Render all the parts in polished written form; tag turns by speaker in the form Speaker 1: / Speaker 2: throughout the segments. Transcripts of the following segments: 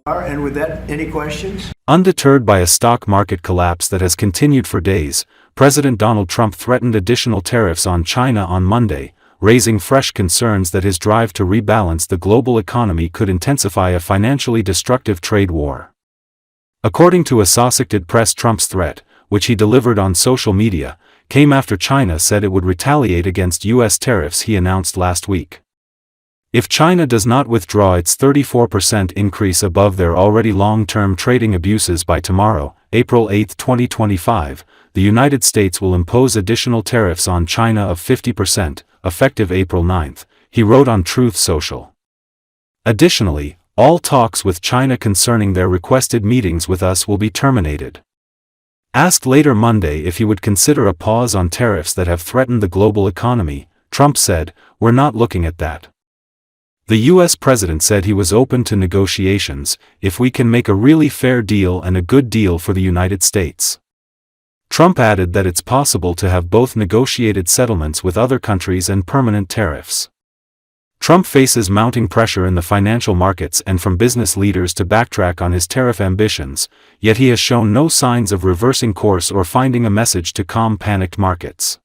Speaker 1: And with that, any questions?
Speaker 2: Undeterred by a stock market collapse that has continued for days, President Donald Trump threatened additional tariffs on China on Monday, raising fresh concerns that his drive to rebalance the global economy could intensify a financially destructive trade war. According to Associated Press, Trump's threat, which he delivered on social media, came after China said it would retaliate against U.S. tariffs he announced last week. If China does not withdraw its 34% increase above their already long-term trading abuses by tomorrow, April 8, 2025, the United States will impose additional tariffs on China of 50%, effective April 9, he wrote on Truth Social. Additionally, all talks with China concerning their requested meetings with us will be terminated. Asked later Monday if he would consider a pause on tariffs that have threatened the global economy, Trump said, "We're not looking at that." The U.S. president said he was open to negotiations if we can make a really fair deal and a good deal for the United States. Trump added that it's possible to have both negotiated settlements with other countries and permanent tariffs. Trump faces mounting pressure in the financial markets and from business leaders to backtrack on his tariff ambitions, yet he has shown no signs of reversing course or finding a message to calm panicked markets.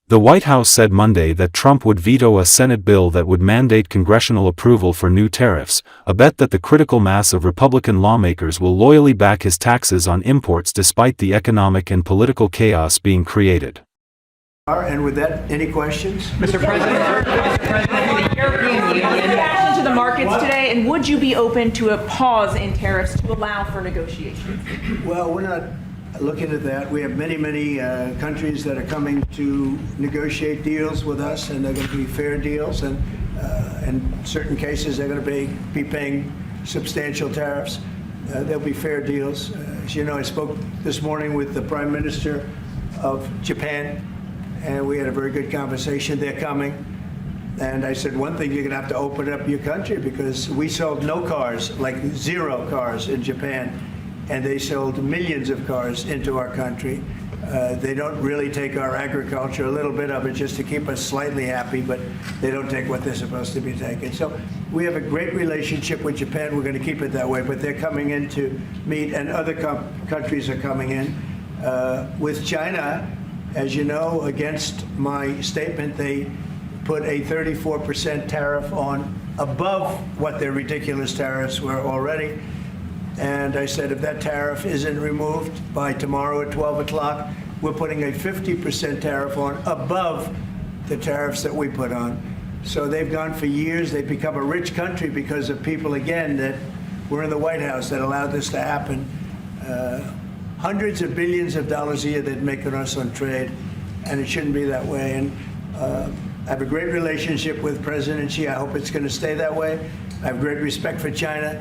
Speaker 2: The White House said Monday that Trump would veto a Senate bill that would mandate congressional approval for new tariffs, a bet that the critical mass of Republican lawmakers will loyally back his taxes on imports despite the economic and political chaos being created.
Speaker 1: And with that, any questions?
Speaker 3: Mr. President, the European Union reaction to the markets today, and would you be open to a pause in tariffs to allow for negotiations?
Speaker 1: Well, we're not looking at that. We have many countries that are coming to negotiate deals with us, and they're going to be fair deals, and in certain cases they're going to be paying substantial tariffs. They'll be fair deals. As you know, I spoke this morning with the Prime Minister of Japan, and we had a very good conversation. They're coming. And I said, one thing, you're going to have to open up your country, because we sold no cars, like 0 cars in Japan. And they sold millions of cars into our country. They don't really take our agriculture, a little bit of it just to keep us slightly happy, but they don't take what they're supposed to be taking. So we have a great relationship with Japan. We're going to keep it that way, but they're coming in to meet, and other countries are coming in. With China, as you know, against my statement, they put a 34% tariff on above what their ridiculous tariffs were already. And I said, if that tariff isn't removed by tomorrow at 12 o'clock, we're putting a 50% tariff on above the tariffs that we put on. So they've gone for years. They've become a rich country because of people, again, that were in the White House that allowed this to happen. Hundreds of billions of dollars a year they'd make on us on trade, and it shouldn't be that way. And I have a great relationship with President Xi. I hope it's going to stay that way. I have great respect for China.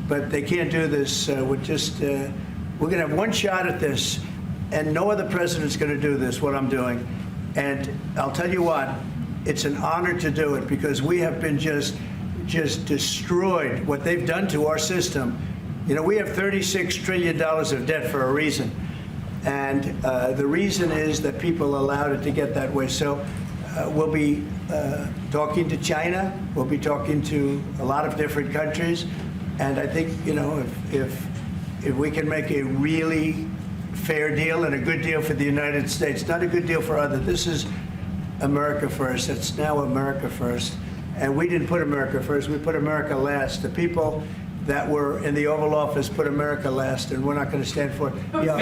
Speaker 1: But they can't do this we're going to have one shot at this, and no other president's going to do this, what I'm doing. And I'll tell you what, it's an honor to do it, because we have been just destroyed, what they've done to our system. You know, we have $36 trillion of debt for a reason. And the reason is that people allowed it to get that way. So we'll be talking to China. We'll be talking to a lot of different countries. And I think, you know, if we can make a really fair deal and a good deal for the United States, not a good deal for others. This is America first. It's now America first. And we didn't put America first. We put America last. The people that were in the Oval Office put America last, and we're not going to stand for it. Yeah.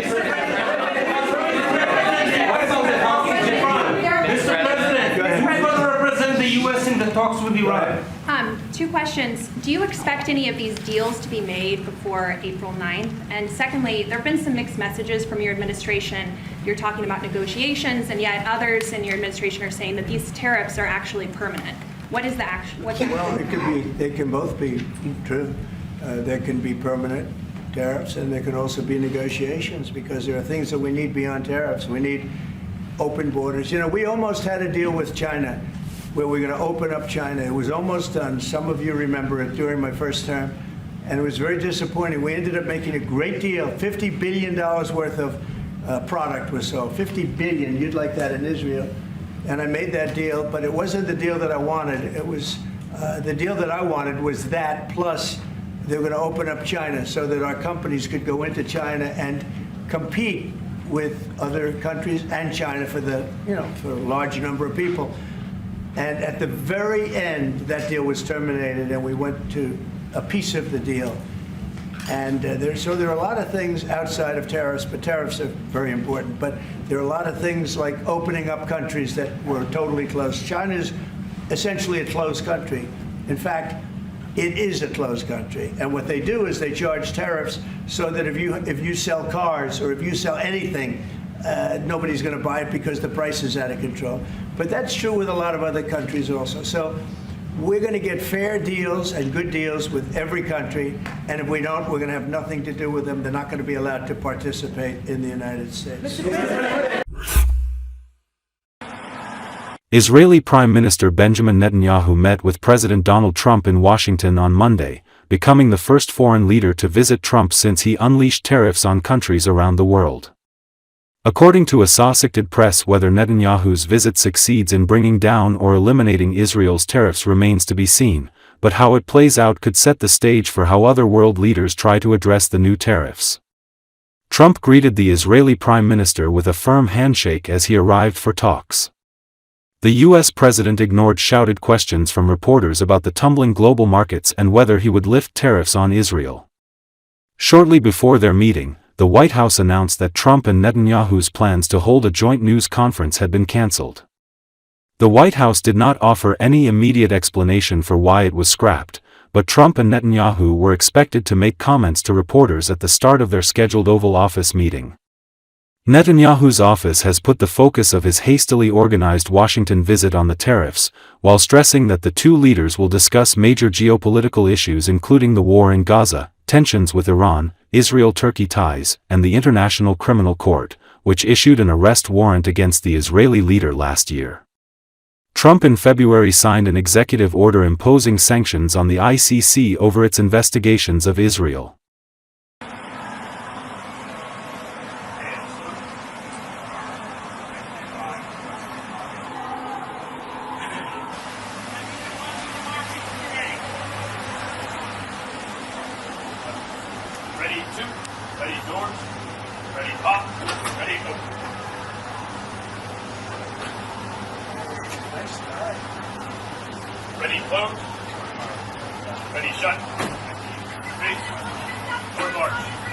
Speaker 4: Mr. President, represent the U.S. in the talks with Iran.
Speaker 5: 2 questions. Do you expect any of these deals to be made before April 9th? And secondly, there have been some mixed messages from your administration. You're talking about negotiations, and yet others in your administration are saying that these tariffs are actually permanent. What is the action?
Speaker 1: Well, it could be. They can both be true. There can be permanent tariffs, and there can also be negotiations, because there are things that we need beyond tariffs. We need open borders. You know, we almost had a deal with China where we're going to open up China. It was almost done. Some of you remember it during my first term, and it was very disappointing. We ended up making a great deal. $50 billion worth of product was sold. $50 billion. You'd like that in Israel. And I made that deal, but it wasn't the deal that I wanted. It was the deal that I wanted was that plus they were going to open up China so that our companies could go into China and compete with other countries and China for the, for a large number of people. And at the very end, that deal was terminated, and we went to a piece of the deal. And so there are a lot of things outside of tariffs, but tariffs are very important. But there are a lot of things like opening up countries that were totally closed. China is essentially a closed country. In fact, it is a closed country. And what they do is they charge tariffs so that if you sell cars or if you sell anything, nobody's going to buy it because the price is out of control. But that's true with a lot of other countries also. So we're going to get fair deals and good deals with every country. And if we don't, we're going to have nothing to do with them. They're not going to be allowed to participate in the United States.
Speaker 2: Israeli Prime Minister Benjamin Netanyahu met with President Donald Trump in Washington on Monday, becoming the first foreign leader to visit Trump since he unleashed tariffs on countries around the world. According to Associated Press, whether Netanyahu's visit succeeds in bringing down or eliminating Israel's tariffs remains to be seen, but how it plays out could set the stage for how other world leaders try to address the new tariffs. Trump greeted the Israeli Prime Minister with a firm handshake as he arrived for talks. The U.S. president ignored shouted questions from reporters about the tumbling global markets and whether he would lift tariffs on Israel. Shortly before their meeting, the White House announced that Trump and Netanyahu's plans to hold a joint news conference had been canceled. The White House did not offer any immediate explanation for why it was scrapped, but Trump and Netanyahu were expected to make comments to reporters at the start of their scheduled Oval Office meeting. Netanyahu's office has put the focus of his hastily organized Washington visit on the tariffs, while stressing that the two leaders will discuss major geopolitical issues including the war in Gaza, tensions with Iran, Israel-Turkey ties, and the International Criminal Court, which issued an arrest warrant against the Israeli leader last year. Trump in February signed an executive order imposing sanctions on the ICC over its investigations of Israel.
Speaker 6: Ready two, ready door, ready pop, ready go. Ready close, ready shut, ready, forward march.